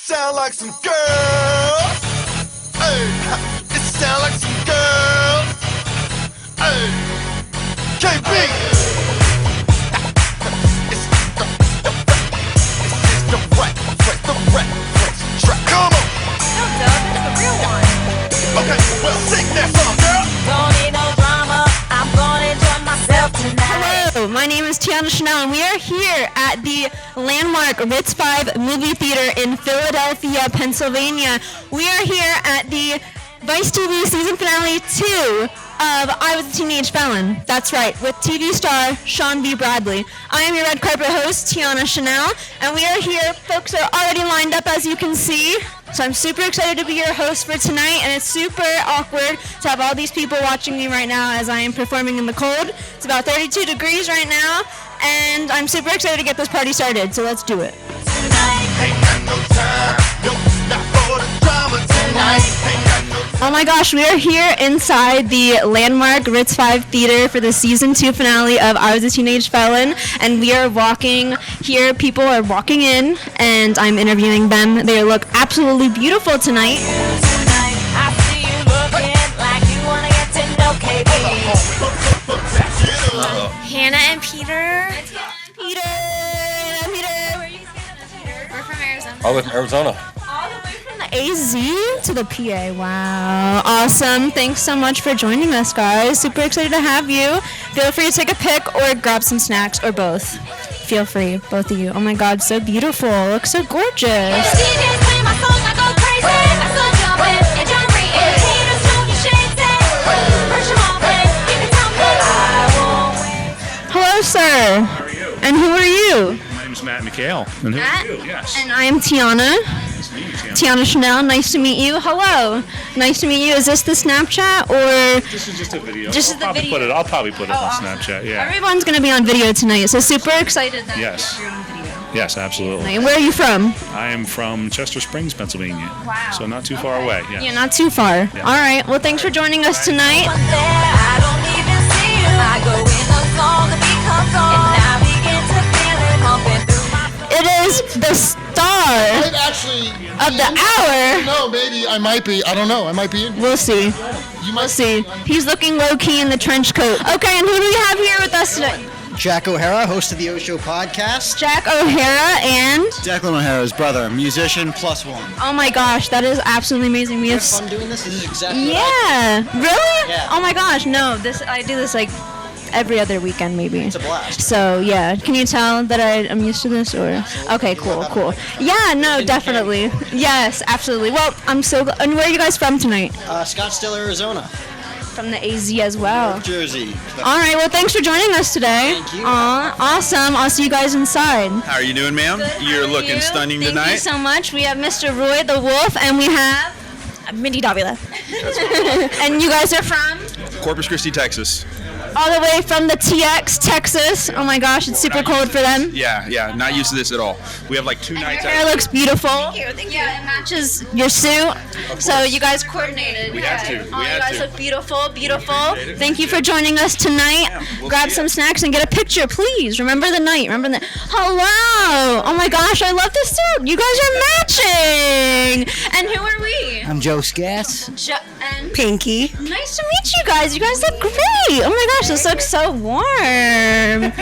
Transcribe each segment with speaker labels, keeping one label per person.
Speaker 1: sound like some girls. Hey, it sound like some girls. Hey, KB. It's the rap track. Come on.
Speaker 2: No, Doug, it's the real one.
Speaker 1: Okay, well, sing that song, girl.
Speaker 2: Don't need no drama. I'm gonna enjoy myself tonight.
Speaker 3: Hello, my name is Tiana Chanel, and we are here at the landmark Ritz 5 movie theater in Philadelphia, Pennsylvania. We are here at the Vice TV season finale 2 of I Was a Teenage Felon. That's right, with TV star Sean B. Bradley. I am your red carpet host, Tiana Chanel, and we are here. Folks are already lined up, as you can see. So I'm super excited to be your host for tonight, and it's super awkward to have all these people watching me right now as I am performing in the cold. It's about 32 degrees right now, and I'm super excited to get this party started, so let's do it. Oh my gosh, we are here inside the landmark Ritz 5 Theater for the season 2 finale of I Was a Teenage Felon, and we are walking here. People are walking in, and I'm interviewing them. They look absolutely beautiful tonight.
Speaker 4: Hannah and Peter.
Speaker 3: Peter, where are you from?
Speaker 4: We're from Arizona.
Speaker 5: I live in Arizona.
Speaker 3: All the way from the AZ to the PA. Wow. Awesome. Thanks so much for joining us, guys. Super excited to have you. Feel free to take a pic or grab some snacks or both. Feel free, both of you. Oh my God, so beautiful. Looks so gorgeous. Hello, sir.
Speaker 6: How are you?
Speaker 3: And who are you?
Speaker 6: My name is Matt McHale. And who
Speaker 3: Matt?
Speaker 6: are you? Yes.
Speaker 3: And I am Tiana.
Speaker 6: Nice to meet you, Tiana.
Speaker 3: Tiana Chanel, nice to meet you. Hello. Nice to meet you. Is this the Snapchat or?
Speaker 6: This is just a video.
Speaker 3: Just
Speaker 6: I'll
Speaker 3: the
Speaker 6: probably
Speaker 3: video.
Speaker 6: I'll probably put it on
Speaker 3: awesome.
Speaker 6: Snapchat. Yeah.
Speaker 3: Everyone's going to be on video tonight, so super excited that
Speaker 6: Yes.
Speaker 3: you're on video.
Speaker 6: Yes, absolutely.
Speaker 3: And where are you from?
Speaker 6: I am from Chester Springs, Pennsylvania.
Speaker 3: Wow.
Speaker 6: So not too far away. Yes.
Speaker 3: Yeah, not too far.
Speaker 6: Yeah.
Speaker 3: All right. Well, thanks for joining us tonight. It is the star
Speaker 7: Might actually
Speaker 3: of the hour.
Speaker 7: No, maybe I might be. I don't know. I might be in.
Speaker 3: We'll see.
Speaker 7: You
Speaker 3: We'll see. He's looking low-key in the trench coat. Okay, and who do we have here with us today?
Speaker 8: Jack O'Hara, host of the O Show podcast.
Speaker 3: Jack O'Hara and...
Speaker 8: Declan O'Hara's brother, musician plus one.
Speaker 3: Oh my gosh, that is absolutely amazing. We
Speaker 8: You
Speaker 3: have...
Speaker 8: have fun doing this? This is exactly what I
Speaker 3: Yeah. Really?
Speaker 8: Yeah.
Speaker 3: Oh my gosh, no. I do this like every other weekend maybe.
Speaker 8: It's a blast.
Speaker 3: So yeah, can you tell that I'm used to this or? Okay, cool. Yeah, no, definitely. Yes, absolutely. Well, I'm so glad. And where are you guys from tonight?
Speaker 8: Scottsdale, Arizona.
Speaker 3: From the AZ as well.
Speaker 8: Jersey.
Speaker 3: All right, well, thanks for joining us today.
Speaker 8: Thank you.
Speaker 3: Aw, awesome. I'll see you guys inside.
Speaker 9: How are you doing, ma'am?
Speaker 3: Good, how
Speaker 9: You're
Speaker 3: are
Speaker 9: looking
Speaker 3: you?
Speaker 9: stunning
Speaker 3: Thank
Speaker 9: tonight.
Speaker 3: you so much. We have Mr. Roy the Wolf, and we have
Speaker 4: Mindy Davila.
Speaker 3: and you guys are from
Speaker 9: Corpus Christi, Texas.
Speaker 3: all the way from the TX, Texas. Oh my gosh, it's super cold for them.
Speaker 9: Yeah, not used to this at all. We have like 2 nights
Speaker 3: Your hair
Speaker 9: out.
Speaker 3: looks beautiful.
Speaker 4: Thank you.
Speaker 3: Yeah, it matches your suit. So you guys coordinated.
Speaker 9: We had to.
Speaker 3: Oh,
Speaker 9: We
Speaker 3: you
Speaker 9: had
Speaker 3: guys
Speaker 9: to.
Speaker 3: look beautiful. Thank you for joining us tonight.
Speaker 9: we'll
Speaker 3: Grab
Speaker 9: see
Speaker 3: some
Speaker 9: ya.
Speaker 3: snacks and get a picture, please. Remember the night. Hello. Oh my gosh, I love this suit. You guys are matching. And who are we?
Speaker 8: I'm Joe Scass.
Speaker 3: And
Speaker 8: Pinky.
Speaker 3: nice to meet you guys. You guys look great. Oh my gosh, this looks so warm.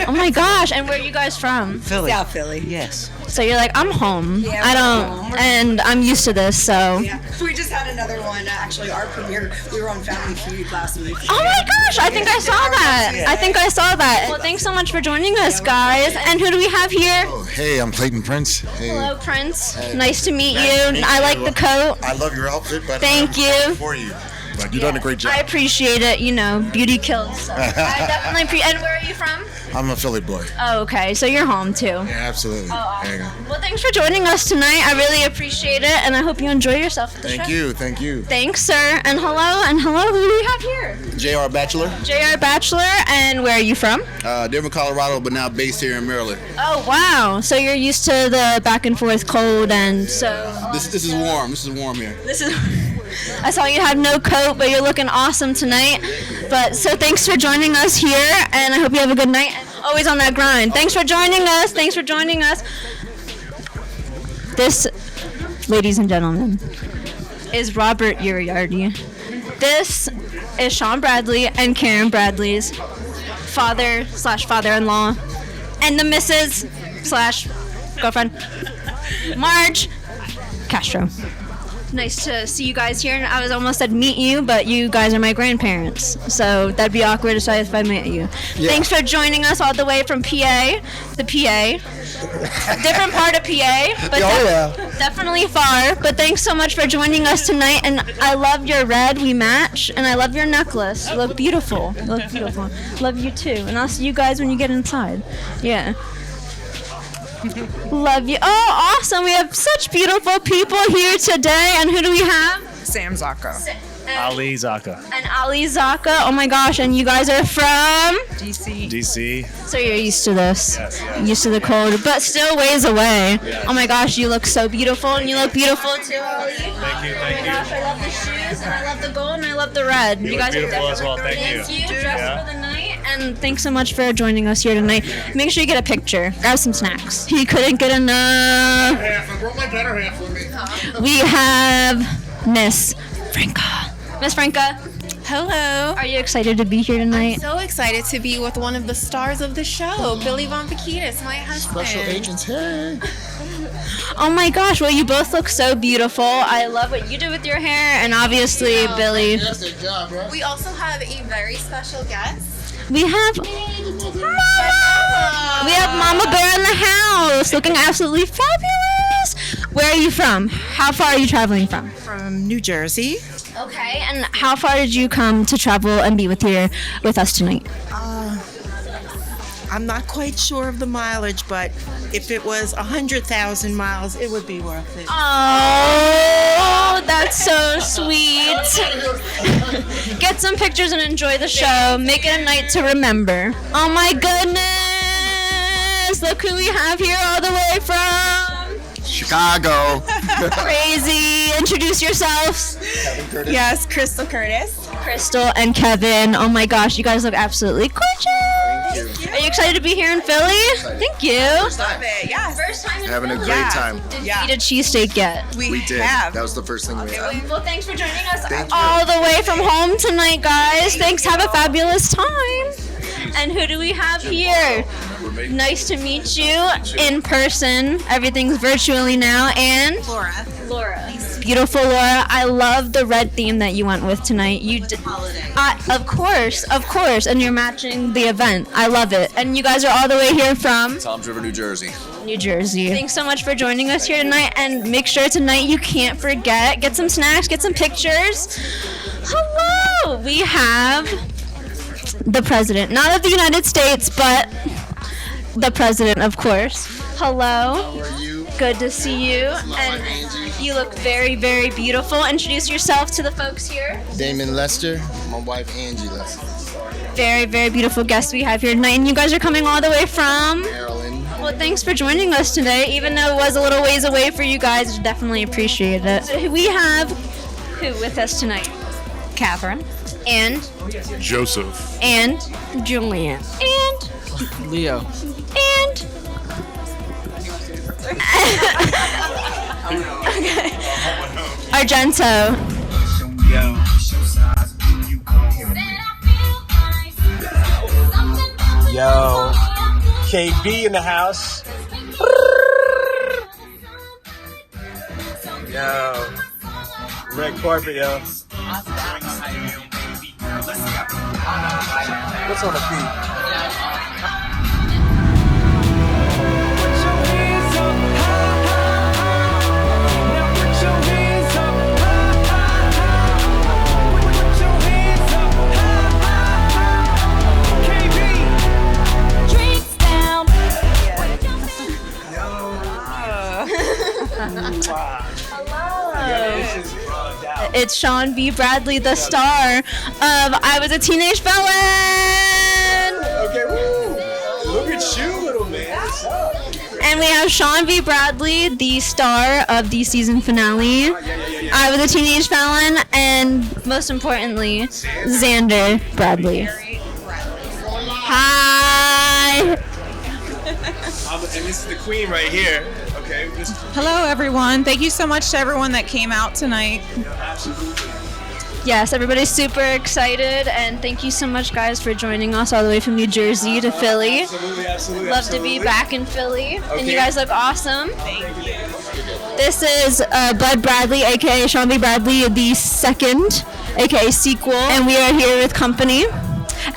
Speaker 3: Oh my gosh. And where are you guys from?
Speaker 8: Philly. South Philly. Yes.
Speaker 3: So you're like, I'm home.
Speaker 10: Yeah,
Speaker 3: I don't,
Speaker 10: we're home.
Speaker 3: and I'm used to this, so.
Speaker 10: Yeah, we just had another one. Actually, our premiere. We were on Family Feud last week.
Speaker 3: Oh my gosh, I think I saw that. I think I saw that. Well, thanks so much for joining us, guys. And who do we have here?
Speaker 7: Oh, hey, I'm Clayton Prince. Hey.
Speaker 3: Hello, Prince. Nice to meet you. I like the coat.
Speaker 7: I love your outfit, but
Speaker 3: Thank you.
Speaker 7: for you. But you've done a great job.
Speaker 3: I appreciate it. You know, beauty kills. So I definitely appreciate. And where are you from?
Speaker 7: I'm a Philly boy.
Speaker 3: Oh, okay. So you're home too.
Speaker 7: Yeah, absolutely.
Speaker 3: Oh,
Speaker 7: There you go.
Speaker 3: awesome. Well, thanks for joining us tonight. I really appreciate it, and I hope you enjoy yourself at the show.
Speaker 7: Thank you.
Speaker 3: Thanks, sir. And hello. Who do we have here?
Speaker 9: JR Bachelor,
Speaker 3: JR Bachelor. And where are you from?
Speaker 9: Denver, Colorado, but now based here in Maryland.
Speaker 3: Oh, wow. So you're used to the back and forth cold, and so
Speaker 9: This is warm. This is warm here.
Speaker 3: this is. I saw you had no coat, but you're looking awesome tonight. But so thanks for joining us here, and I hope you have a good night. And always on that grind. Thanks for joining us. This ladies and gentlemen, is Robert Uriarty. This is Sean Bradley and Karen Bradley's father/father-in-law, and the Mrs./girlfriend, Marge Castro. Nice to see you guys here. I was almost said meet you, but you guys are my grandparents, so that'd be awkward if I met you.
Speaker 7: Yeah.
Speaker 3: Thanks for joining us all the way from PA, the PA. Different part of PA, but definitely far. But thanks so much for joining us tonight, and I love your red, we match, and I love your necklace. You look beautiful. You look beautiful. Love you too, and I'll see you guys when you get inside. Yeah. Love you. Oh, awesome. We have such beautiful people here today. And who do we have?
Speaker 5: Sam Zaka.
Speaker 6: Ali Zaka.
Speaker 3: And Ali Zaka. Oh my gosh. And you guys are from?
Speaker 6: DC.
Speaker 3: So you're used to this.
Speaker 6: Yes.
Speaker 3: Used to the cold, but still ways away. Oh my gosh, you look so beautiful. And you look beautiful too, Ali.
Speaker 6: Thank you.
Speaker 3: Oh my gosh, I love the shoes, and I love the gold, and I love the red.
Speaker 6: You look
Speaker 3: guys
Speaker 6: beautiful
Speaker 3: are
Speaker 6: as well. Thank you.
Speaker 3: Dressed for the night. And thanks so much for joining us here tonight. Make sure you get a picture. Grab some snacks. He couldn't get enough.
Speaker 7: I brought my better half with me.
Speaker 3: We have Miss Franca. Miss Franca,
Speaker 11: Hello.
Speaker 3: are you excited to be here tonight?
Speaker 11: So excited to be with one of the stars of the show, Billy Von Vaquitas, my husband.
Speaker 7: Special agents, hey.
Speaker 3: Oh my gosh, well you both look so beautiful. I love what you do with your hair, and obviously Billy.
Speaker 7: That's their job, right?
Speaker 11: We also have a very special guest.
Speaker 3: We have Mama! We have Mama Bear in the house, looking absolutely fabulous. Where are you from? How far are you traveling from?
Speaker 5: From New Jersey.
Speaker 3: Okay, and how far did you come to travel and be with us tonight?
Speaker 5: I'm not quite sure of the mileage, but if it was 100,000 miles, it would be worth it.
Speaker 3: Oh, that's so sweet. Get some pictures and enjoy the show. Make it a night to remember. Oh my goodness. Look who we have here all the way from
Speaker 7: Chicago.
Speaker 3: Crazy. Introduce yourselves.
Speaker 7: Kevin Curtis.
Speaker 11: Yes, Crystal Curtis.
Speaker 3: Crystal and Kevin. Oh my gosh, you guys look absolutely gorgeous. Are you excited to be here in Philly? Thank you.
Speaker 11: Love it, yes.
Speaker 3: First time in
Speaker 7: Having a
Speaker 3: Philly.
Speaker 7: great time.
Speaker 3: Did you eat a cheesesteak yet?
Speaker 7: We did.
Speaker 11: have.
Speaker 7: That was the first thing we had.
Speaker 3: Well, thanks for joining us
Speaker 7: Thank you.
Speaker 3: all the way from home tonight, guys. Thanks. Have a fabulous time. And who do we have here? Nice to meet you in person. Everything's virtually now. And Laura. Beautiful Laura. I love the red theme that you went with tonight. You did. Of course. And you're matching the event. I love it. And you guys are all the way here from
Speaker 9: Toms River, New Jersey.
Speaker 3: New Jersey. Thanks so much for joining us here tonight, and make sure tonight you can't forget, get some snacks, get some pictures. Hello! We have the president, not of the United States, but the president, of course. Hello.
Speaker 7: How are you?
Speaker 3: Good to see you. And you look very, very beautiful. Introduce yourself to the folks here.
Speaker 7: Damon Lester, my wife Angie Lester.
Speaker 3: Very, very beautiful guests we have here tonight, and you guys are coming all the way from
Speaker 7: Maryland.
Speaker 3: Well, thanks for joining us today. Even though it was a little ways away for you guys, definitely appreciate it. So we have who with us tonight? Catherine. And
Speaker 6: Joseph.
Speaker 3: and Julian. And
Speaker 8: Leo.
Speaker 3: and Argento.
Speaker 12: Yo, KB in the house. Yo, red carpet, yo. What's on the beat?
Speaker 3: It's Sean B. Bradley, the star of I Was a Teenage Felon.
Speaker 12: Okay, woo! Look at you, little man. What's up?
Speaker 3: And we have Sean B. Bradley, the star of the season finale. I Was a Teenage Felon, and most importantly, Xander Bradley. Hi.
Speaker 12: And this is the queen right here.
Speaker 9: Okay.
Speaker 13: Hello, everyone. Thank you so much to everyone that came out tonight.
Speaker 3: Yes, everybody's super excited, and thank you so much, guys, for joining us all the way from New Jersey to Philly.
Speaker 12: Absolutely.
Speaker 3: Love to be back in Philly, and you guys look awesome. Thank you. This is Bud Bradley, aka Sean B. Bradley, the second, aka sequel, and we are here with company,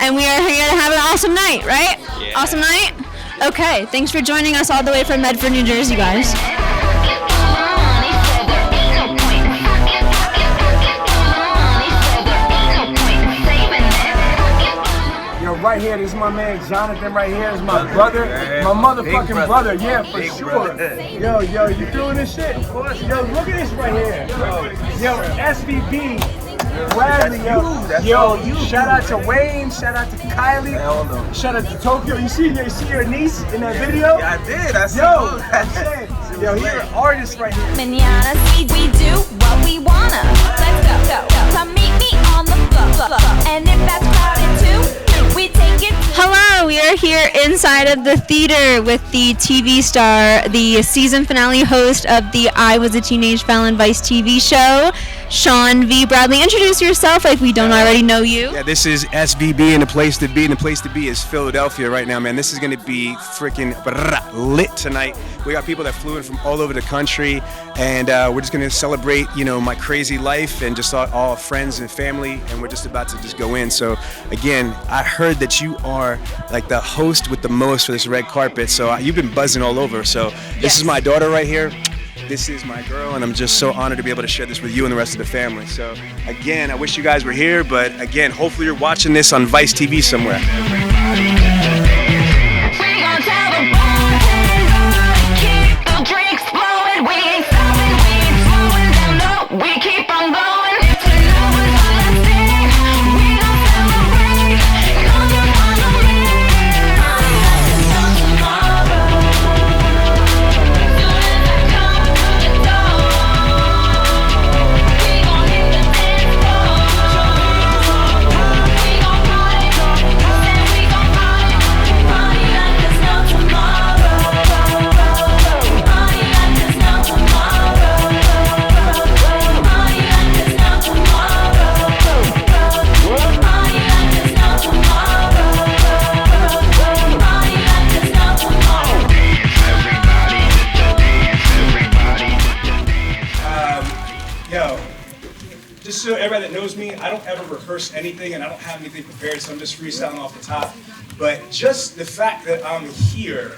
Speaker 3: and we are here to have an awesome night, right? Yeah. Awesome night? Okay, thanks for joining us all the way from Medford, New Jersey, guys.
Speaker 12: Yo, right here, this is my man Jonathan right here. This is my brother. My motherfucking brother. Yeah, for sure. Yo, you doing this shit? Of course. Yo, look at this right here. Yo, SVB. Bradley, yo, shout out to Wayne, shout out to Kylie, shout out to Tokyo. You see your niece in that video? Yeah, I did. I saw. Yo, you're an artist right here.
Speaker 2: Manana, we do what we wanna. Let's go. Come meet me on the floor. And if that's crowded too, we take it.
Speaker 3: Hello, we are here inside of the theater with the TV star, the season finale host of the I Was a Teenage Felon Vice TV show, Sean V. Bradley. Introduce yourself like we don't already know you.
Speaker 12: Yeah, this is SVB and the place to be, and the place to be is Philadelphia right now, man. This is gonna be freaking lit tonight. We got people that flew in from all over the country, and we're just gonna celebrate, my crazy life and just all friends and family, and we're just about to just go in. So again, I heard that you are like the host with the most for this red carpet, so you've been buzzing all over. So this is my daughter right here. This is my girl, and I'm just so honored to be able to share this with you and the rest of the family. So again, I wish you guys were here, but again, hopefully you're watching this on Vice TV somewhere.
Speaker 14: Just so everybody that knows me, I don't ever rehearse anything and I don't have anything prepared, so I'm just freestyling off the top. But just the fact that I'm here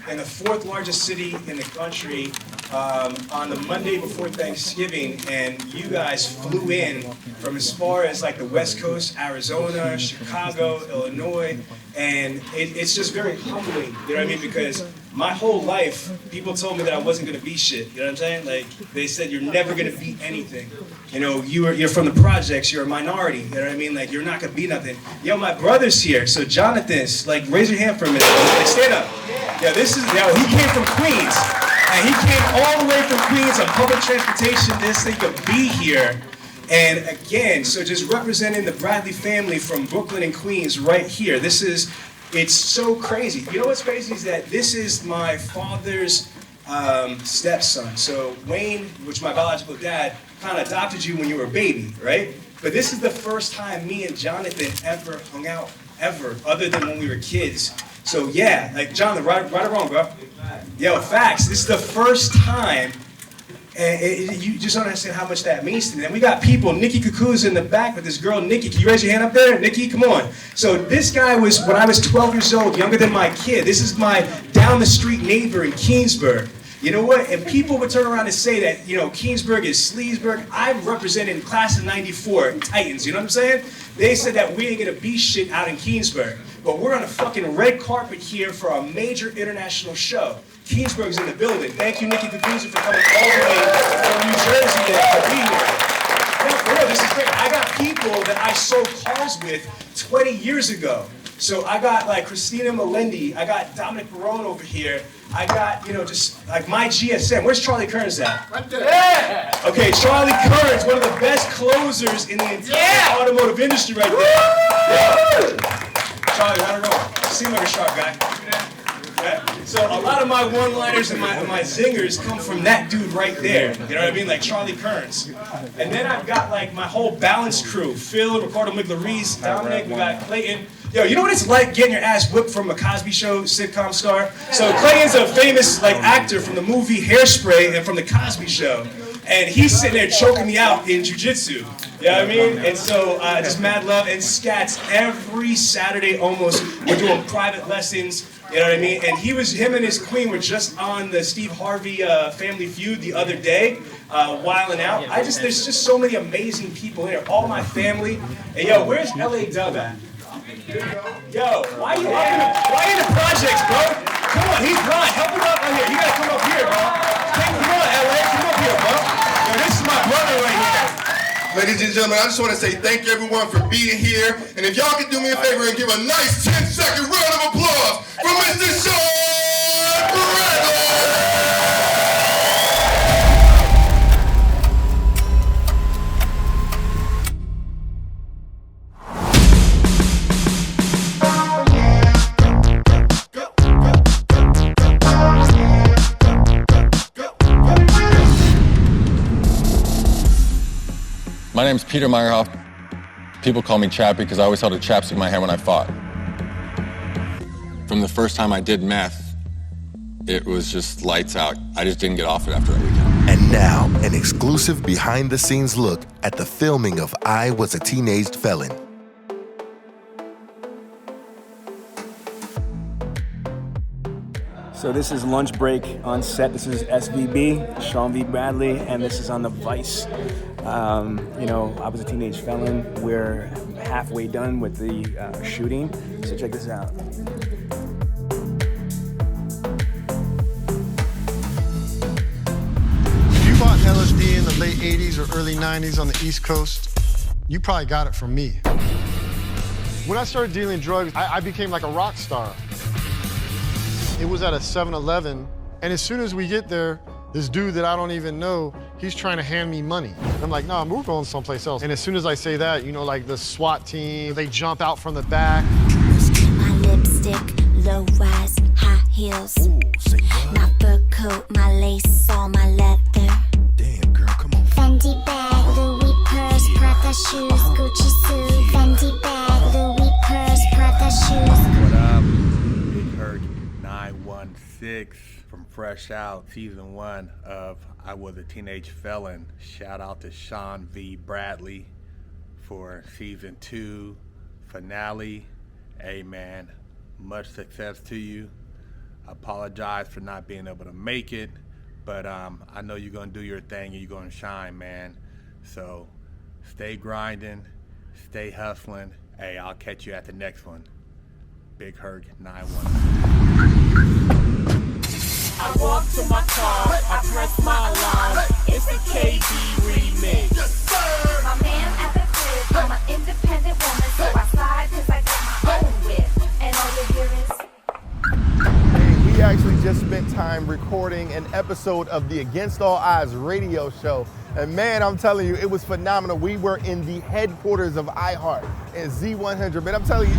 Speaker 14: in the 4th largest city in the country on the Monday before Thanksgiving, and you guys flew in from as far as like the West Coast, Arizona, Chicago, Illinois, and it's just very humbling, you know what I mean? Because my whole life, people told me that I wasn't gonna be shit, you know what I'm saying? Like, they said, you're never gonna be anything. You're from the projects, you're a minority, you know what I mean? Like, you're not gonna be nothing. Yo, my brother's here, so Jonathan's, like, raise your hand for a minute. Like, stand up. Yeah, he came from Queens, and he came all the way from Queens on public transportation just so he could be here. And again, so just representing the Bradley family from Brooklyn and Queens right here. It's so crazy. You know what's crazy is that this is my father's stepson. So Wayne, which is my biological dad, kind of adopted you when you were a baby, right? But this is the first time me and Jonathan ever hung out, ever, other than when we were kids. So yeah, like Jonathan, right or wrong, bro? Yo, facts. This is the first time. And you just don't understand how much that means to me. And we got people, Nikki Cuckoo's in the back with this girl, Nikki. Can you raise your hand up there? Nikki, come on. So this guy was, when I was 12 years old, younger than my kid. This is my down the street neighbor in Keensburg. You know what? And people would turn around and say that, Keensburg is Sleesburg. I'm representing class of 94 Titans, you know what I'm saying? They said that we ain't gonna be shit out in Keensburg. But we're on a fucking red carpet here for a major international show. Keensburg's in the building. Thank you, Nikki Cuckoo, for coming all the way from New Jersey to be here. No, for real, this is great. I got people that I sold cars with 20 years ago. So I got like Christina Melendi, I got Dominic Barone over here, I got, just like my GSM. Where's Charlie Kearns at? Right there. Yeah. Okay, Charlie Kearns, one of the best closers in the entire automotive industry right there. Yeah. Charlie, I don't know. You seem like a sharp guy. Yeah. So a lot of my one-liners and my zingers come from that dude right there. You know what I mean? Like Charlie Kearns. And then I've got like my whole balance crew. Phil, Ricardo McLaurice, Dominic, we got Clayton. Yo, you know what it's like getting your ass whipped from a Cosby Show sitcom star? So Clayton's a famous like actor from the movie Hairspray and from the Cosby Show. And he's sitting there choking me out in jiu-jitsu. You know what I mean? And so just mad love and scats every Saturday almost. We're doing private lessons. You know what I mean? And him and his queen were just on the Steve Harvey Family Feud the other day, wilding out. There's just so many amazing people here. All my family. And yo, where's LA Dub at? Yo, why you in the projects, bro? Come on, he's blind. Help him out here. You gotta come up here, bro. Come on, LA, come up here, bro. Yo, this is my brother right here.
Speaker 1: Ladies and gentlemen, I just want to say thank you everyone for being here. And if y'all could do me a favor and give a nice 10-second round of applause for Mr. Sean Bradley.
Speaker 15: My name's Peter Meyerhoff. People call me Chappie because I always held a chapstick in my hand when I fought. From the first time I did meth, it was just lights out. I just didn't get off it after that weekend.
Speaker 16: And now, an exclusive behind-the-scenes look at the filming of I Was a Teenage Felon.
Speaker 12: So this is lunch break on set. This is SVB, Sean V. Bradley, and this is on the Vice. I was a teenage felon. We're halfway done with the shooting, so check this out.
Speaker 17: If you bought LSD in the late 80s or early 90s on the East Coast, you probably got it from me. When I started dealing drugs, I became like a rock star. It was at a 7-Eleven, and as soon as we get there, this dude that I don't even know, he's trying to hand me money. And I'm like, nah, we're going someplace else. And as soon as I say that, like the SWAT team, they jump out from the back.
Speaker 2: My lipstick, low-rise, high heels. My fur coat, my lace, all my leather.
Speaker 16: Damn, girl, come on.
Speaker 2: Fendi bag, Louis purse, Prada shoes, Gucci suit. Fendi bag, Louis purse, Prada shoes.
Speaker 18: What up? Big Hurt 916 from Fresh Out, Season 1 of I Was a Teenage Felon. Shout out to Sean V. Bradley for Season 2 finale. Hey man, much success to you. I apologize for not being able to make it, but I know you're gonna do your thing and you're gonna shine, man. So stay grinding, stay hustling. Hey, I'll catch you at the next one. Big Hurt 911.
Speaker 19: I walk to my car, I press my alarm. It's the KB remix.
Speaker 2: Yes, sir. My man at the crib, I'm an independent woman, so I slide cause I got my own whip. And all you hear is...
Speaker 20: Hey, we actually just spent time recording an episode of the Against All Odds radio show. And man, I'm telling you, it was phenomenal. We were in the headquarters of iHeart and Z100. But I'm telling you,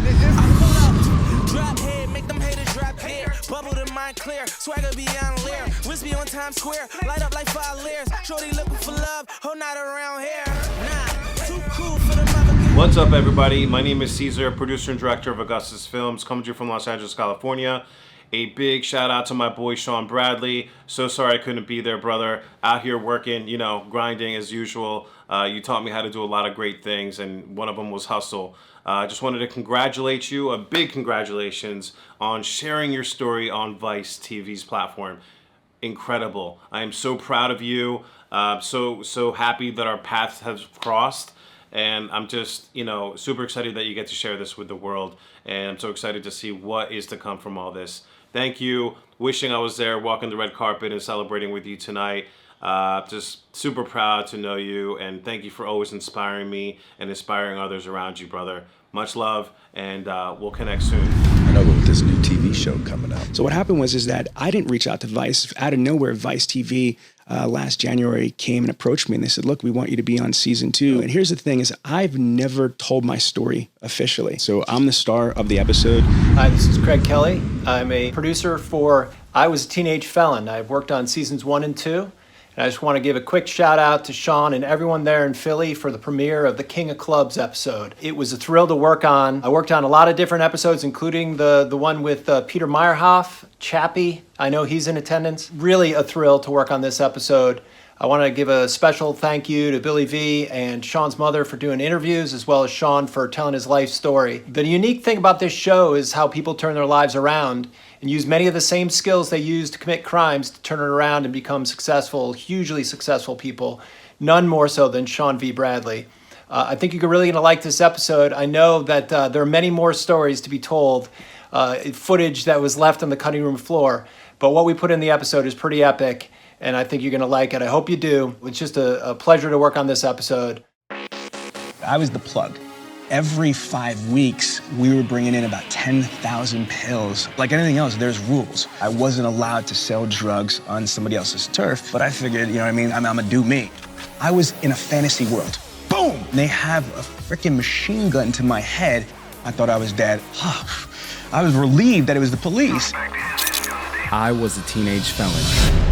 Speaker 19: Drop head, make them haters drop dead. Bubble the mind clear, swagger beyond leer. Wispy on Times Square, light up like 5 layers. Shorty looking for love, whole not around here. Nah, too cool for the mother.
Speaker 21: What's up, everybody? My name is Caesar, producer and director of Augustus Films, coming to you from Los Angeles, California. A big shout out to my boy Sean Bradley. So sorry I couldn't be there, brother. Out here working, grinding as usual. You taught me how to do a lot of great things, and one of them was hustle. I just wanted to congratulate you, a big congratulations on sharing your story on Vice TV's platform. Incredible. I am so proud of you. So happy that our paths have crossed. And I'm just, super excited that you get to share this with the world. And I'm so excited to see what is to come from all this. Thank you. Wishing I was there walking the red carpet and celebrating with you tonight. Just super proud to know you, and thank you for always inspiring me and inspiring others around you, brother. Much love, and we'll connect soon.
Speaker 22: I know, but with this new TV
Speaker 12: TV show coming up. So what happened is that I didn't reach out to Vice. Out of nowhere, Vice TV last January came and approached me and they said, look, we want you to be on season 2. And here's the thing is I've never told my story officially. So I'm the star of the episode.
Speaker 4: Hi, this is Craig Kelly. I'm a producer for I Was a Teenage Felon. I've worked on seasons 1 and 2. And I just want to give a quick shout out to Sean and everyone there in Philly for the premiere of the King of Clubs episode. It was a thrill to work on. I worked on a lot of different episodes, including the one with Peter Meyerhoff, Chappie. I know he's in attendance. Really a thrill to work on this episode. I want to give a special thank you to Billy V and Sean's mother for doing interviews, as well as Sean for telling his life story. The unique thing about this show is how people turn their lives around and use many of the same skills they use to commit crimes to turn it around and become successful, hugely successful people, none more so than Sean V. Bradley. I think you're really going to like this episode. I know that there are many more stories to be told, footage that was left on the cutting room floor, but what we put in the episode is pretty epic, and I think you're going to like it. I hope you do. It's just a pleasure to work on this episode.
Speaker 12: I was the plug. Every 5 weeks, we were bringing in about 10,000 pills. Like anything else, there's rules. I wasn't allowed to sell drugs on somebody else's turf, but I figured, you know what I mean, I'm gonna do me. I was in a fantasy world. Boom! And they have a freaking machine gun to my head. I thought I was dead. I was relieved that it was the police.
Speaker 22: I Was a Teenage Felon.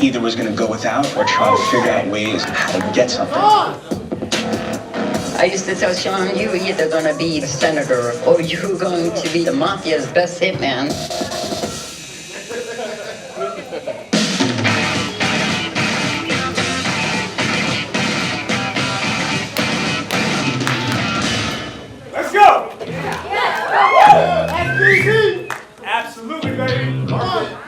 Speaker 12: Either was going to go without or try to figure out ways how to get something.
Speaker 23: I used to tell Sean, you either going to be the senator or you're going to be the mafia's best hitman.
Speaker 14: Let's go! Absolutely, baby. Come on.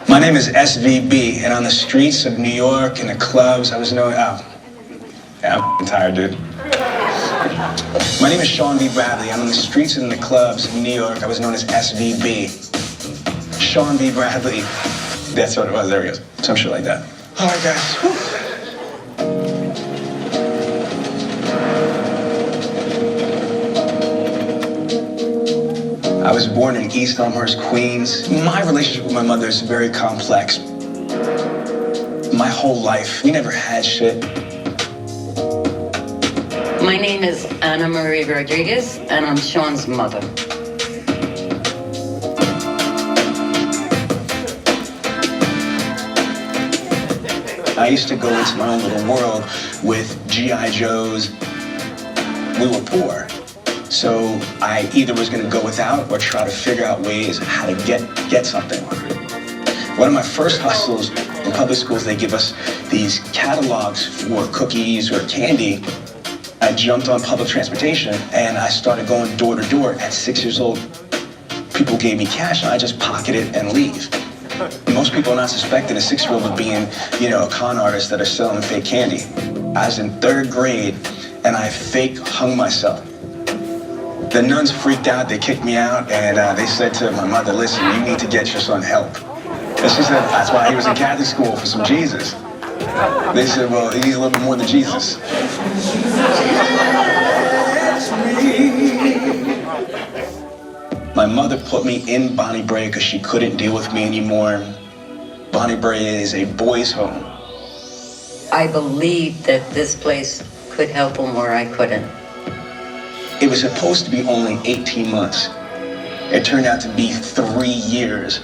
Speaker 12: My name is SVB, and on the streets of New York and the clubs, I was known. Yeah, I'm tired, dude. My name is Sean V. Bradley. I'm on the streets and in the clubs in New York. I was known as SVB. Sean V. Bradley. That's what it was. There he goes. Some shit like that. All right, guys. Whew. I was born in East Elmhurst, Queens. My relationship with my mother is very complex. My whole life, we never had shit.
Speaker 23: My name is Anna Marie Rodriguez, and I'm Sean's mother.
Speaker 12: I used to go into my own little world with G.I. Joes. We were poor. So I either was going to go without or try to figure out ways how to get something. One of my first hustles in public schools, they give us these catalogs for cookies or candy. I jumped on public transportation and I started going door to door at 6 years old. People gave me cash and I just pocket it and leave. Most people are not suspecting a 6-year-old of being, a con artist that are selling fake candy. I was in 3rd grade and I fake hung myself. The nuns freaked out, they kicked me out, and they said to my mother, listen, you need to get your son help. And she said, that's why he was in Catholic school, for some Jesus. They said, well, he needs a little bit more than Jesus. My mother put me in Bonnie Bray because she couldn't deal with me anymore. Bonnie Bray is a boys' home.
Speaker 23: I believed that this place could help him where I couldn't.
Speaker 12: It was supposed to be only 18 months. It turned out to be 3 years.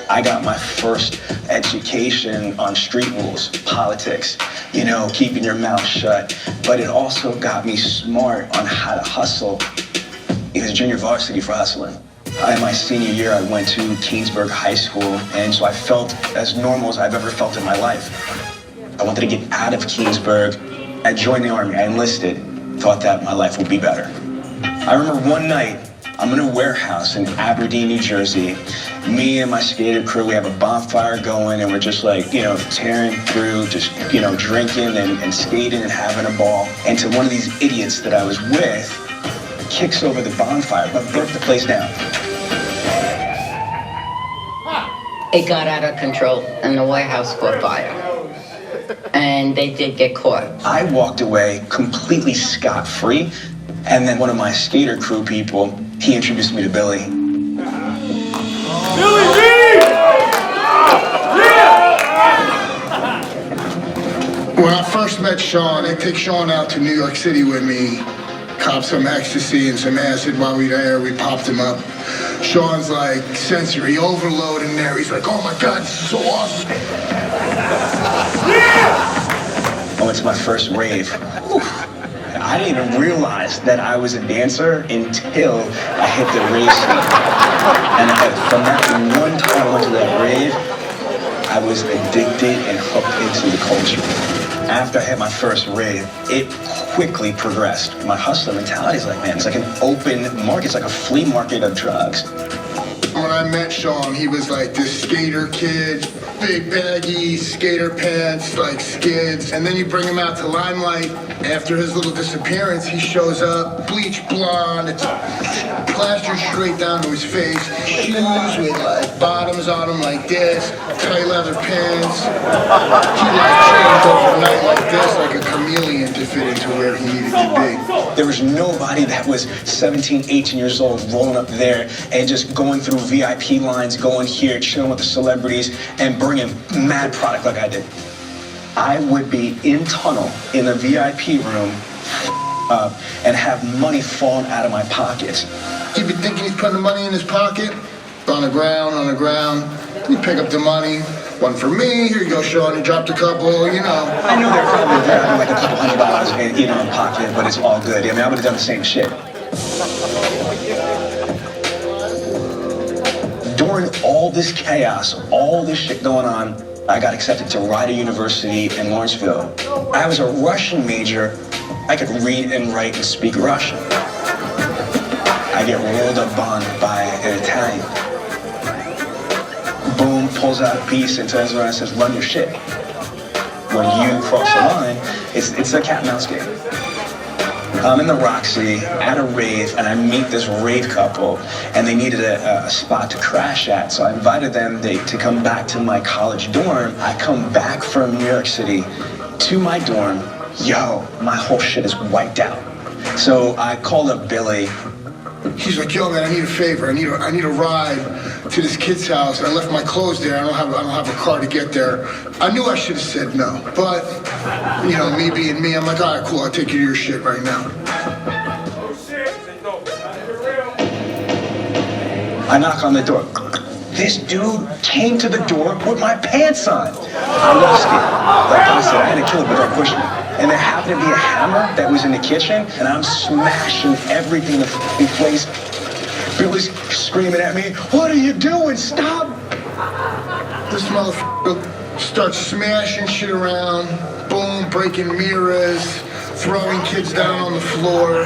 Speaker 12: I got my first education on street rules, politics, keeping your mouth shut. But it also got me smart on how to hustle. It was junior varsity for hustling. In my senior year, I went to Keensburg High School, and so I felt as normal as I've ever felt in my life. I wanted to get out of Keensburg. I joined the Army. I enlisted. Thought that my life would be better. I remember one night,
Speaker 5: I'm in a warehouse in Aberdeen, New Jersey. Me and my skater crew, we have a bonfire going, and we're just like, tearing through, just, drinking and skating and having a ball. And to one of these idiots that I was with, kicks over the bonfire, but burnt the place down.
Speaker 23: It got out of control and the White House caught fire. And they did get caught.
Speaker 5: I walked away completely scot-free, and then one of my skater crew people, he introduced me to Billy.
Speaker 19: Billy D!
Speaker 10: When I first met Sean, they take Sean out to New York City with me, cop some ecstasy and some acid while we there. We popped him up. Sean's like sensory overload in there. He's like, oh my God, this is so awesome.
Speaker 5: I went to my first rave. I didn't even realize that I was a dancer until I hit the rave scene. And from that one time I went to that rave, I was addicted and hooked into the culture. After I hit my first rave, it quickly progressed. My hustler mentality is like, man, it's like an open market. It's like a flea market of drugs.
Speaker 10: When I met Sean, he was like this skater kid, big baggy skater pants, like skids. And then you bring him out to Limelight. After his little disappearance, he shows up, bleach blonde, it's plastered straight down to his face, shoes with like bottoms on him like this, tight leather pants. He like changed overnight like this, like a chameleon to fit into where he needed to be.
Speaker 5: There was nobody that was 17, 18 years old rolling up there and just going through VIP lines, going here, chilling with the celebrities, and bringing mad product like I did. I would be in tunnel in a VIP room up and have money falling out of my pockets.
Speaker 10: He'd be thinking he's putting the money in his pocket, on the ground. He'd pick up the money. One for me, here you go, Sean, you dropped a couple,
Speaker 5: I know they're probably grabbing like a couple $100 in my pocket, but it's all good. I mean, I would have done the same shit. During all this chaos, all this shit going on, I got accepted to Rider University in Lawrenceville. I was a Russian major. I could read and write and speak Russian. I get rolled up on by an Italian. Boom, pulls out a piece and turns around and says, run your shit. When you cross the line, it's a cat and mouse game. I'm in the Roxy at a rave, and I meet this rave couple, and they needed a spot to crash at, so I invited them to come back to my college dorm. I come back from New York City to my dorm. Yo, my whole shit is wiped out. So I called up Billy.
Speaker 10: He's like, yo, man, I need a favor. I need a ride to this kid's house. I left my clothes there. I don't have a car to get there. I knew I should have said no, but me being me, I'm like, all right, cool. I'll take you to your shit right now.
Speaker 5: I knock on the door. This dude came to the door with my pants on. I lost it. Like I said, I had to kill it, but they pushed me. And there happened to be a hammer that was in the kitchen, and I'm smashing everything in the f***ing place. Billy's screaming at me, what are you doing? Stop!
Speaker 10: This motherfucker starts smashing shit around, boom, breaking mirrors, throwing kids down on the floor.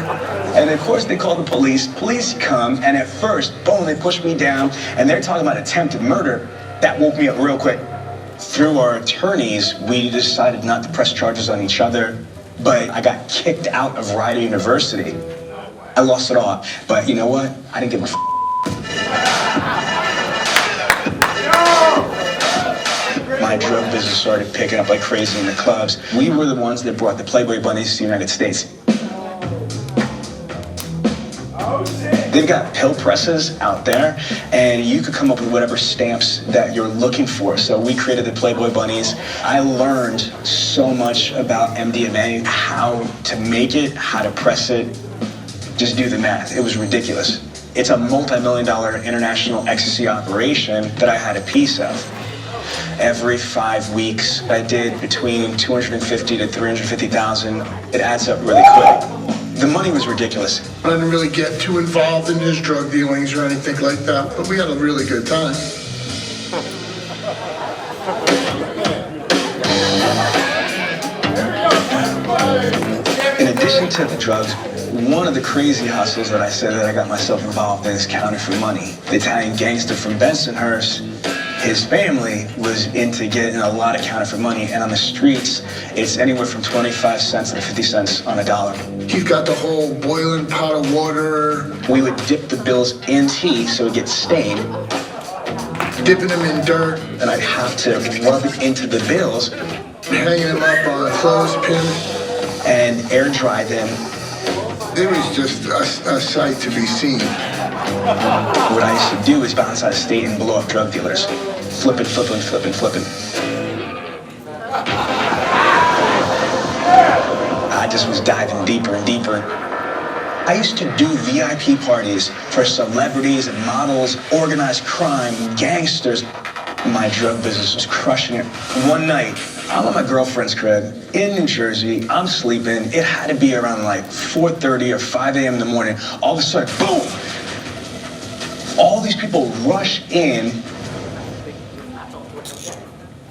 Speaker 5: And of course they call the police. Police come, and at first, boom, they push me down, and they're talking about attempted murder. That woke me up real quick. Through our attorneys, we decided not to press charges on each other, but I got kicked out of Rider University. I lost it all, but you know what? I didn't give a f***. My drug business started picking up like crazy in the clubs. We were the ones that brought the Playboy bunnies to the United States. They've got pill presses out there, and you could come up with whatever stamps that you're looking for. So we created the Playboy bunnies. I learned so much about MDMA, how to make it, how to press it. Just do the math. It was ridiculous. It's a multi-million-dollar international ecstasy operation that I had a piece of. Every 5 weeks, I did between 250 to 350,000. It adds up really quick. The money was ridiculous.
Speaker 10: I didn't really get too involved in his drug dealings or anything like that, but we had a really good time.
Speaker 5: In addition to the drugs, One of the crazy hustles that I said that I got myself involved in is counterfeit money. The Italian gangster from Bensonhurst, his family was into getting a lot of counterfeit money, and on the streets, it's anywhere from 25 cents to 50 cents on a dollar.
Speaker 10: He's got the whole boiling pot of water.
Speaker 5: We would dip the bills in tea so it gets stained.
Speaker 10: Dipping them in dirt.
Speaker 5: And I'd have to rub it into the bills.
Speaker 10: Hanging them up on clothespins.
Speaker 5: And air dry them.
Speaker 10: It was just a sight to be seen.
Speaker 5: What I used to do is bounce out of state and blow up drug dealers. Flipping. I just was diving deeper and deeper. I used to do VIP parties for celebrities and models, organized crime, gangsters. My drug business was crushing it. One night, I'm at my girlfriend's crib in New Jersey. I'm sleeping. It had to be around like 4:30 or 5 a.m. in the morning. All of a sudden, boom! All these people rush in.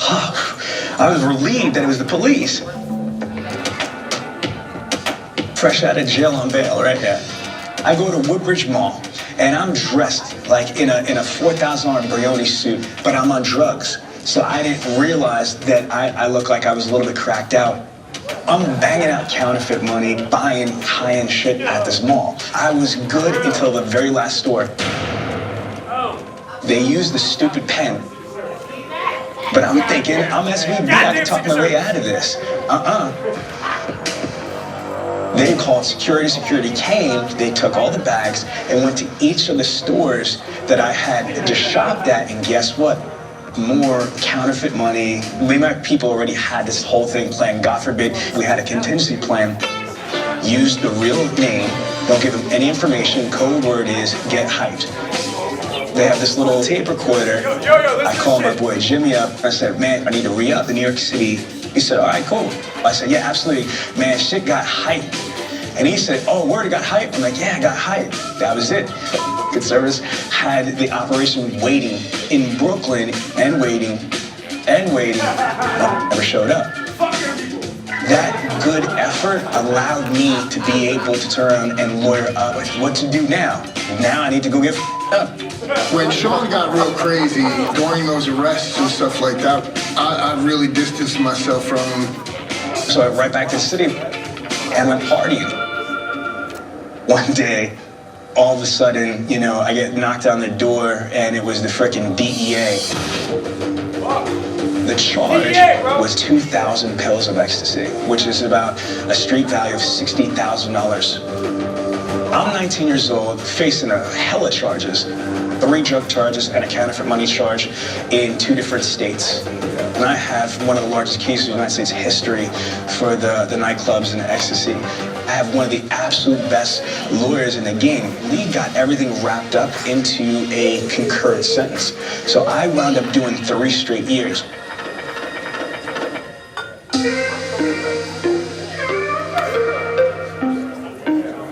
Speaker 5: I was relieved that it was the police. Fresh out of jail on bail, right there. I go to Woodbridge Mall, and I'm dressed like in a $4,000 Brioni suit, but I'm on drugs. So I didn't realize that I looked like I was a little bit cracked out. I'm banging out counterfeit money, buying high-end shit at this mall. I was good until the very last store. They used the stupid pen. But I'm thinking, I'm SVB, I can talk my way out of this. They called security. Security came, they took all the bags and went to each of the stores that I had just shopped at, and guess what? More counterfeit money. My people already had this whole thing planned. God forbid, we had a contingency plan. Use the real name, don't give them any information. Code word is, get hyped. They have this little tape recorder. I called my boy Jimmy up. I said, man, I need to re-up in New York City. He said, all right, cool. I said, yeah, absolutely. Man, shit got hyped. And he said, oh, word, it got hyped? I'm like, yeah, I got hyped. That was it. Good Service had the operation waiting in Brooklyn and waiting. Never showed up. That good effort allowed me to be able to turn and lawyer up what to do now. Now I need to go get up.
Speaker 10: When Sean got real crazy during those arrests and stuff like that, I really distanced myself from him.
Speaker 5: So I went right back to the city and went partying. One day, all of a sudden, I get knocked on the door and it was the frickin' DEA. The charge was 2,000 pills of ecstasy, which is about a street value of $60,000. I'm 19 years old, facing a hella charges, 3 drug charges and a counterfeit money charge in 2 different states. And I have one of the largest cases in United States history for the nightclubs and the ecstasy. I have one of the absolute best lawyers in the game. We got everything wrapped up into a concurrent sentence. So I wound up doing 3 straight years.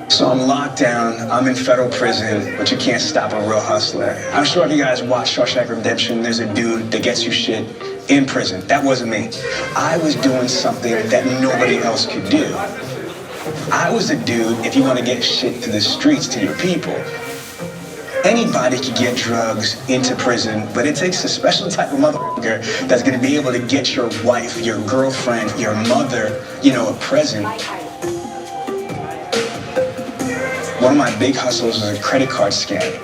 Speaker 5: So I'm locked down, I'm in federal prison, but you can't stop a real hustler. I'm sure if you guys watch Shawshank Redemption, there's a dude that gets you shit in prison. That wasn't me. I was doing something that nobody else could do. I was a dude, if you want to get shit to the streets, to your people. Anybody can get drugs into prison, but it takes a special type of motherfucker that's going to be able to get your wife, your girlfriend, your mother, a present. One of my big hustles was a credit card scam.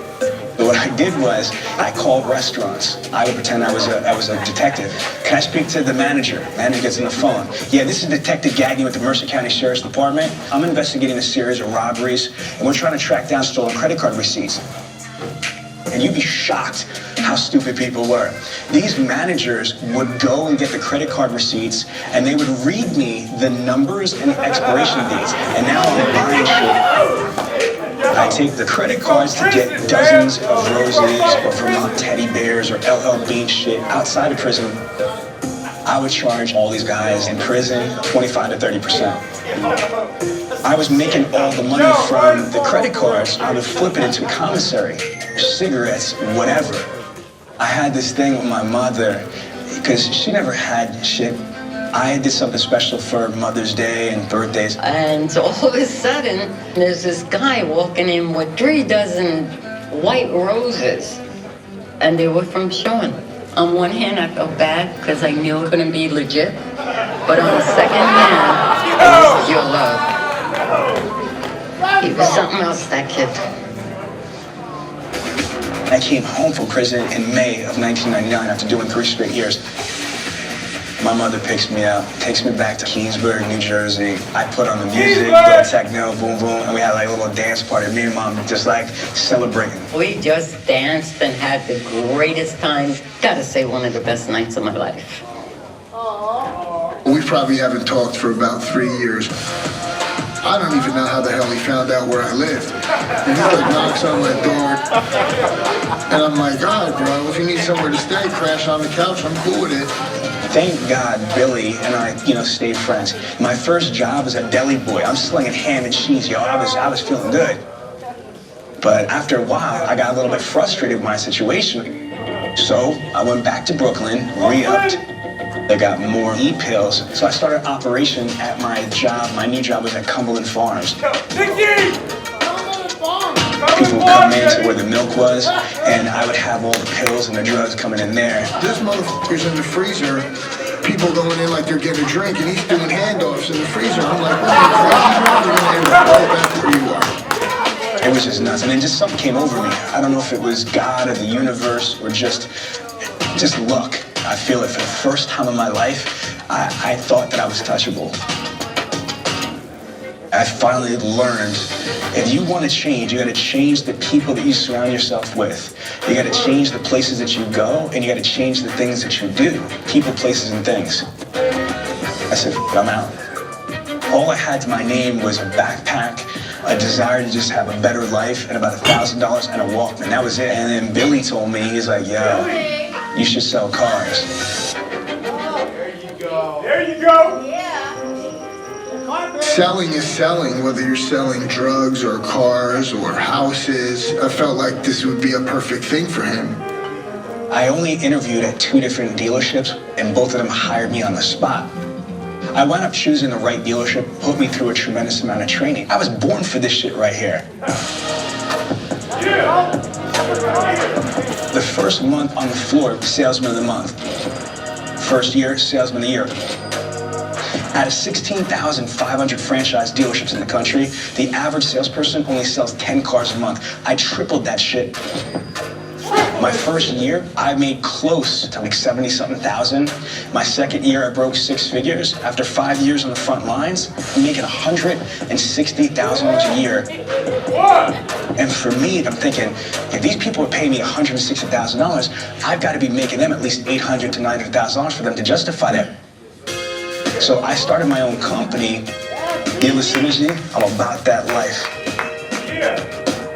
Speaker 5: But what I did was I called restaurants. I would pretend I was a detective. Can I speak to the manager? Manager gets on the phone. Yeah, this is Detective Gagnon with the Mercer County Sheriff's Department. I'm investigating a series of robberies, and we're trying to track down stolen credit card receipts. And you'd be shocked how stupid people were. These managers would go and get the credit card receipts, and they would read me the numbers and expiration dates. And now I'm buying shit. I take the credit cards to get dozens of roses or Vermont teddy bears or LL Bean shit outside of prison. I would charge all these guys in prison 25 to 30%. I was making all the money from the credit cards. I would flip it into commissary, cigarettes, whatever. I had this thing with my mother because she never had shit. I did something special for Mother's Day and birthdays.
Speaker 23: And all of a sudden, there's this guy walking in with 3 dozen white roses. And they were from Sean. On one hand, I felt bad because I knew it couldn't be legit. But on the second hand, it was your love. He was something else, that kid.
Speaker 5: I came home from prison in May of 1999 after doing 3 straight years. My mother picks me up, takes me back to Keensburg, New Jersey. I put on the music, little techno, boom, boom, and we had like a little dance party. Me and Mom just like celebrating.
Speaker 23: We just danced and had the greatest time. Gotta say, one of the best nights of my life.
Speaker 10: We probably haven't talked for about 3 years. I don't even know how the hell he found out where I lived. And he like knocks on my door. And I'm like, all right, bro, if you need somewhere to stay, crash on the couch, I'm cool with it.
Speaker 5: Thank God Billy and I, stayed friends. My first job was a deli boy. I'm slinging ham and cheese, yo. I was feeling good. But after a while, I got a little bit frustrated with my situation. So I went back to Brooklyn, re-upped. I got more e-pills. So I started an operation at my job. My new job was at Cumberland Farms. People would come in to where the milk was, and I would have all the pills and the drugs coming in there.
Speaker 10: This motherfucker's in the freezer. People going in like they're getting a drink, and he's doing handoffs in the freezer. I'm like, what are you crazy? You're gonna end up right back where you are.
Speaker 5: It was just nuts. And then just something came over me. I don't know if it was God or the universe or just luck. I feel it for the first time in my life. I thought that I was touchable. I finally learned, if you want to change, you got to change the people that you surround yourself with. You got to change the places that you go, and you got to change the things that you do. People, places, and things. I said, I'm out. All I had to my name was a backpack, a desire to just have a better life, and about $1,000 and a Walkman. That was it. And then Billy told me, he's like, yo, you should sell cars.
Speaker 10: There you go.
Speaker 14: There you go.
Speaker 10: Selling is selling, whether you're selling drugs or cars or houses. I felt like this would be a perfect thing for him.
Speaker 5: I only interviewed at 2 different dealerships, and both of them hired me on the spot. I wound up choosing the right dealership, put me through a tremendous amount of training. I was born for this shit right here. The first month on the floor, salesman of the month. First year, salesman of the year. Out of 16,500 franchise dealerships in the country, the average salesperson only sells 10 cars a month. I tripled that shit. My first year, I made close to like 70-something thousand. My second year, I broke 6 figures. After 5 years on the front lines, I'm making $160,000 a year. And for me, I'm thinking, if these people are paying me $160,000, I've got to be making them at least $800,000 to $900,000 for them to justify that. So I started my own company, Dealer Synergy. I'm about that life.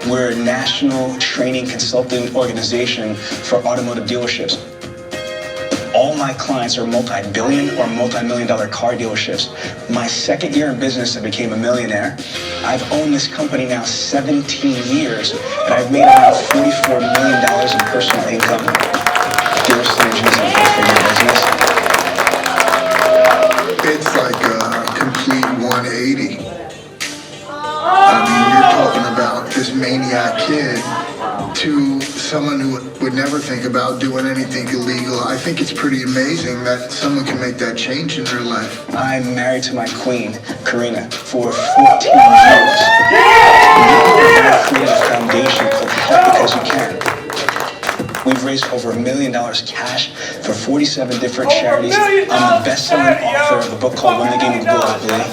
Speaker 5: We're a national training consulting organization for automotive dealerships. All my clients are multi-billion or multi-million-dollar car dealerships. My second year in business, I became a millionaire. I've owned this company now 17 years, and I've made around $44 million in personal income. Dealer Synergy is a four-figure business.
Speaker 10: It's like a complete 180. I mean, you're talking about this maniac kid to someone who would never think about doing anything illegal. I think it's pretty amazing that someone can make that change in their life.
Speaker 5: I'm married to my queen, Karina, for 14 years. We've created a foundation called Help Because You Can. We've raised over $1 million cash for 47 different charities. I'm the best-selling author of a book called Win the Game Globally.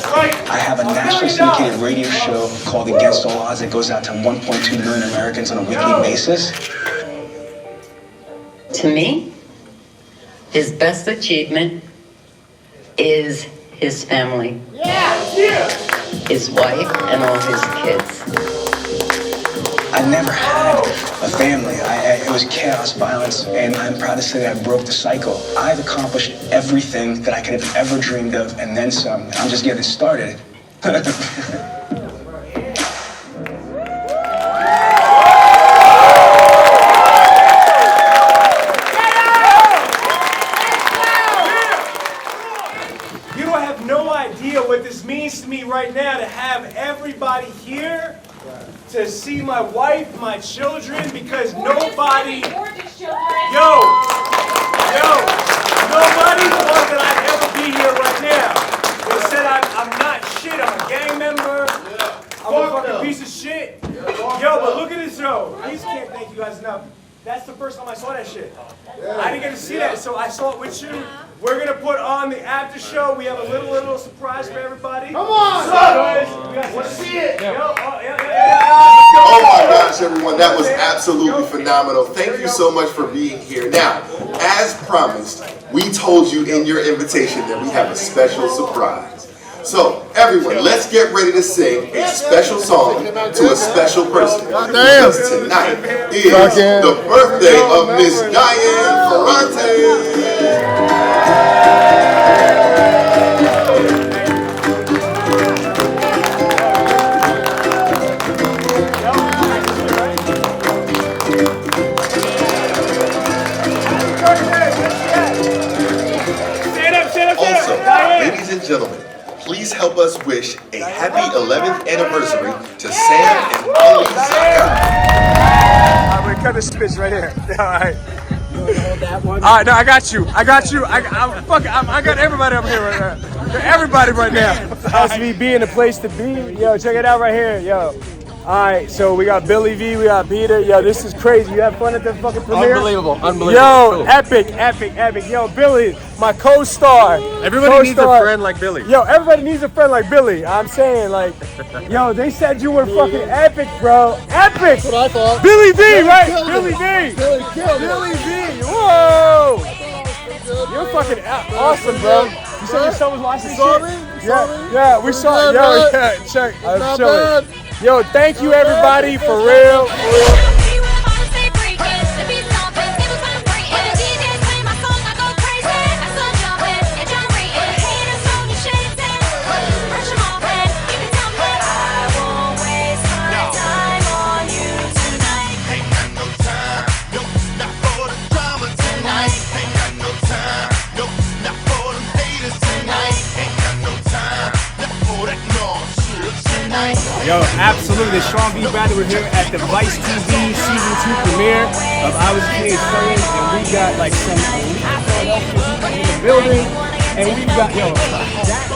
Speaker 5: I have a nationally syndicated radio show called Against All Odds that goes out to 1.2 million Americans on a weekly basis.
Speaker 23: To me, his best achievement is his family. His wife and all his kids.
Speaker 5: I never had a family. It was chaos, violence, and I'm proud to say that I broke the cycle. I've accomplished everything that I could have ever dreamed of, and then some. I'm just getting started.
Speaker 14: right now to have everybody here to see my wife, my children, because nobody, nobody thought that I'd ever be here right now. They said I'm not shit, I'm a gang member, I'm a fucking piece of shit. Yo, but look at this though. I just can't thank you guys enough. That's the first time I saw that shit. I didn't get to see that, so I saw it with you. We're gonna put on the after show. We have a little surprise for everybody. Come on! Let's see it!
Speaker 1: Oh my gosh, everyone, that was absolutely phenomenal. Thank you so much for being here. Now, as promised, we told you in your invitation that we have a special surprise. So, everyone, let's get ready to sing a special song to a special person. Because tonight is the birthday of Miss Diane Ferrante. Also, ladies and gentlemen, please help us wish a happy 11th anniversary to Sam and Molly Zaka.
Speaker 12: I'm gonna cut this bitch right here. All right. All right, no, I got you. I got everybody up here right now. Everybody right now. SVB being the place to be. Yo, check it out right here. Yo. All right, so we got Billy V, we got Peter. Yo, this is crazy. You have fun at the fucking premiere?
Speaker 6: Unbelievable.
Speaker 12: Yo, epic. Yo, Billy, my co-star.
Speaker 6: Everybody needs a friend like Billy.
Speaker 12: Yo, everybody needs a friend like Billy. I'm saying, like, yo, they said you were fucking epic, bro. Epic.
Speaker 6: That's what I thought.
Speaker 12: Billy V, right? Billy V.
Speaker 6: Billy
Speaker 12: V. Whoa. You're fucking awesome, bro. You said your son was watching shit? Yeah, we saw it. Yo, yeah, check. I was chilling. Yo, thank you everybody for real.
Speaker 14: Yo, absolutely. Sean B. Bradley, we're here at the Vice TV Season 2 premiere of I Was a Teenage Felon, and we got like some elite Philadelphia people in the building, and we've got, yo, that